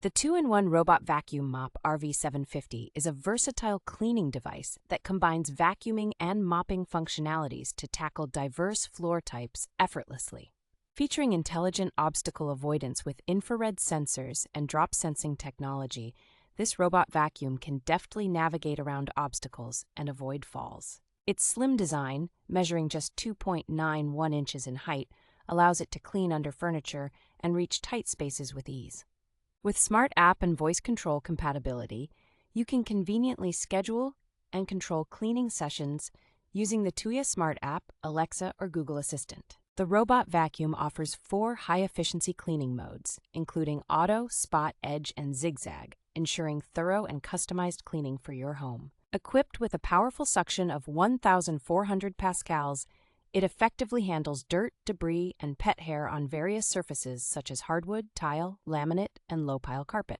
The 2-in-1 Robot Vacuum Mop RV750 is a versatile cleaning device that combines vacuuming and mopping functionalities to tackle diverse floor types effortlessly. Featuring intelligent obstacle avoidance with infrared sensors and drop sensing technology, this robot vacuum can deftly navigate around obstacles and avoid falls. Its slim design, measuring just 2.91 inches in height, allows it to clean under furniture and reach tight spaces with ease. With Smart App and voice control compatibility, you can conveniently schedule and control cleaning sessions using the Tuya Smart App, Alexa, or Google Assistant. The robot vacuum offers 4 high-efficiency cleaning modes, including Auto, Spot, Edge, and Zig-zag, ensuring thorough and customized cleaning for your home. Equipped with a powerful suction of 1,400 pascals, it effectively handles dirt, debris, and pet hair on various surfaces such as hardwood, tile, laminate, and low-pile carpet.